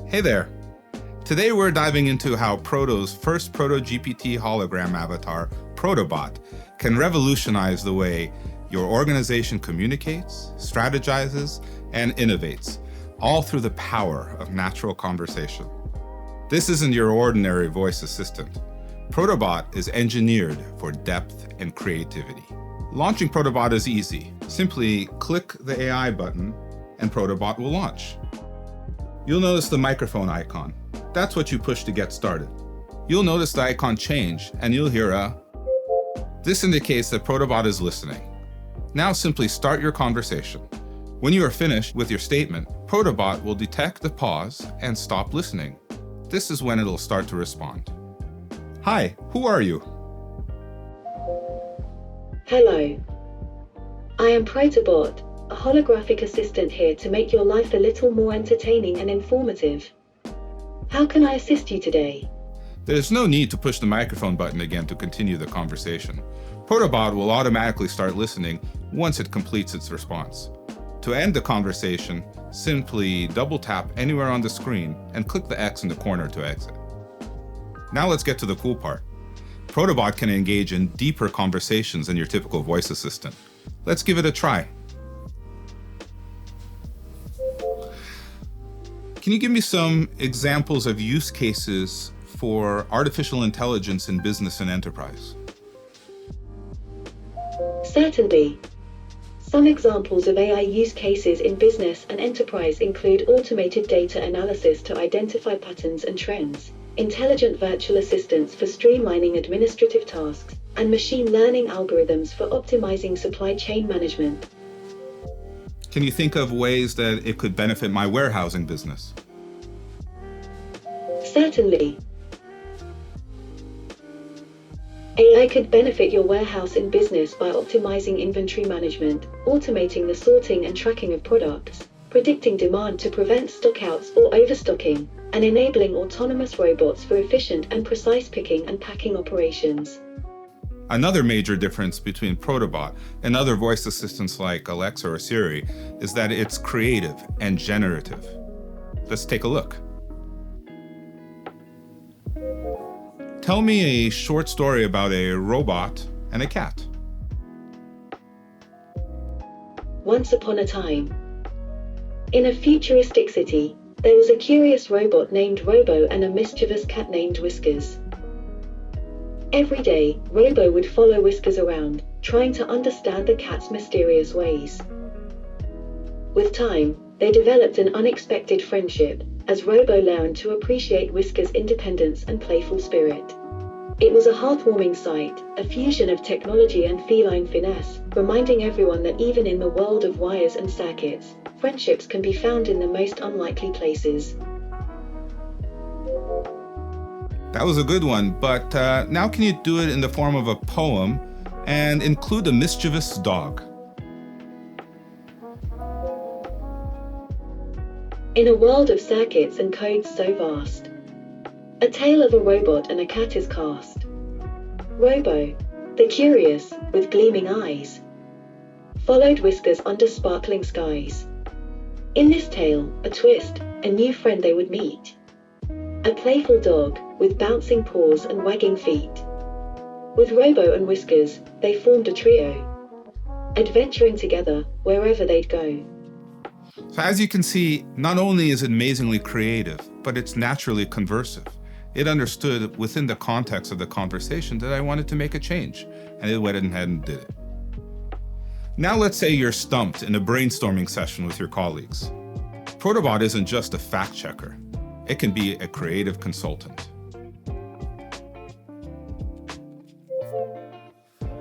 Hey there. Today we're diving into how Proto's first ProtoGPT hologram avatar, ProtoBot, can revolutionize the way your organization communicates, strategizes, and innovates, all through the power of natural conversation. This isn't your ordinary voice assistant. ProtoBot is engineered for depth and creativity. Launching ProtoBot is easy. Simply click the AI button and ProtoBot will launch. You'll notice the microphone icon. That's what you push to get started. You'll notice the icon change and you'll hear a... This indicates that ProtoBot is listening. Now simply start your conversation. When you are finished with your statement, ProtoBot will detect the pause and stop listening. This is when it'll start to respond. Hi, who are you? Hello. I am ProtoBot, a holographic assistant here to make your life a little more entertaining and informative. How can I assist you today? There's no need to push the microphone button again to continue the conversation. ProtoBot will automatically start listening once it completes its response. To end the conversation, simply double tap anywhere on the screen and click the X in the corner to exit. Now let's get to the cool part. ProtoBot can engage in deeper conversations than your typical voice assistant. Let's give it a try. Can you give me some examples of use cases for artificial intelligence in business and enterprise? Certainly. Some examples of AI use cases in business and enterprise include automated data analysis to identify patterns and trends, intelligent virtual assistants for streamlining administrative tasks, and machine learning algorithms for optimizing supply chain management. Can you think of ways that it could benefit my warehousing business? Certainly. AI could benefit your warehouse in business by optimizing inventory management, automating the sorting and tracking of products, predicting demand to prevent stockouts or overstocking, and enabling autonomous robots for efficient and precise picking and packing operations. Another major difference between ProtoBot and other voice assistants like Alexa or Siri is that it's creative and generative. Let's take a look. Tell me a short story about a robot and a cat. Once upon a time, in a futuristic city, there was a curious robot named Robo and a mischievous cat named Whiskers. Every day, Robo would follow Whiskers around, trying to understand the cat's mysterious ways. With time, they developed an unexpected friendship, as Robo learned to appreciate Whiskers' independence and playful spirit. It was a heartwarming sight, a fusion of technology and feline finesse, reminding everyone that even in the world of wires and circuits, friendships can be found in the most unlikely places. That was a good one, but now can you do it in the form of a poem and include a mischievous dog? In a world of circuits and codes so vast, a tale of a robot and a cat is cast. Robo, the curious, with gleaming eyes, followed Whiskers under sparkling skies. In this tale, a twist, a new friend they would meet. A playful dog, with bouncing paws and wagging feet. With Robo and Whiskers, they formed a trio, adventuring together wherever they'd go. So as you can see, not only is it amazingly creative, but it's naturally conversive. It understood within the context of the conversation that I wanted to make a change, and it went ahead and did it. Now let's say you're stumped in a brainstorming session with your colleagues. ProtoBot isn't just a fact checker. It can be a creative consultant.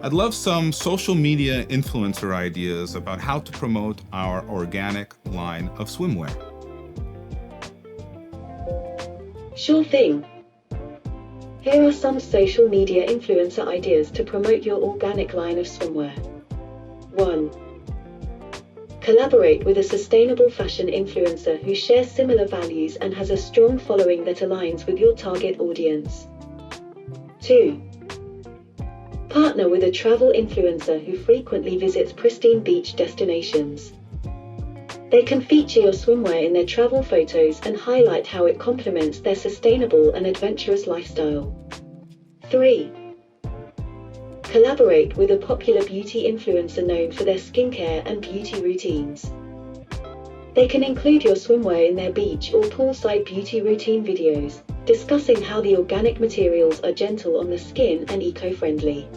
I'd love some social media influencer ideas about how to promote our organic line of swimwear. Sure thing. Here are some social media influencer ideas to promote your organic line of swimwear. 1. Collaborate with a sustainable fashion influencer who shares similar values and has a strong following that aligns with your target audience. 2. Partner with a travel influencer who frequently visits pristine beach destinations. They can feature your swimwear in their travel photos and highlight how it complements their sustainable and adventurous lifestyle. 3. Collaborate with a popular beauty influencer known for their skincare and beauty routines. They can include your swimwear in their beach or poolside beauty routine videos, discussing how the organic materials are gentle on the skin and eco-friendly.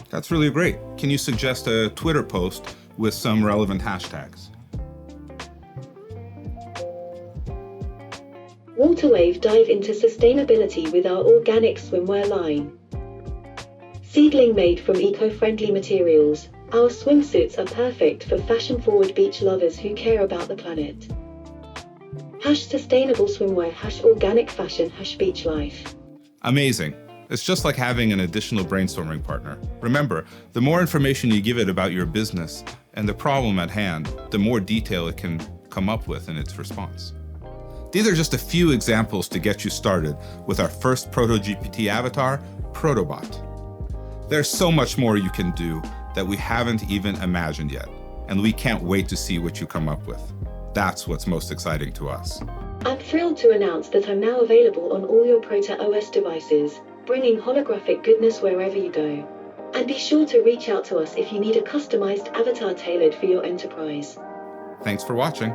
That's really great. Can you suggest a Twitter post with some relevant hashtags? Waterwave dive into sustainability with our organic swimwear line. Seedling made from eco-friendly materials, our swimsuits are perfect for fashion-forward beach lovers who care about the planet. #sustainable swimwear, #organic fashion, #beach life. Amazing. It's just like having an additional brainstorming partner. Remember, the more information you give it about your business and the problem at hand, the more detail it can come up with in its response. These are just a few examples to get you started with our first ProtoGPT avatar, ProtoBot. There's so much more you can do that we haven't even imagined yet, and we can't wait to see what you come up with. That's what's most exciting to us. I'm thrilled to announce that I'm now available on all your Proto OS devices, bringing holographic goodness wherever you go. And be sure to reach out to us if you need a customized avatar tailored for your enterprise. Thanks for watching.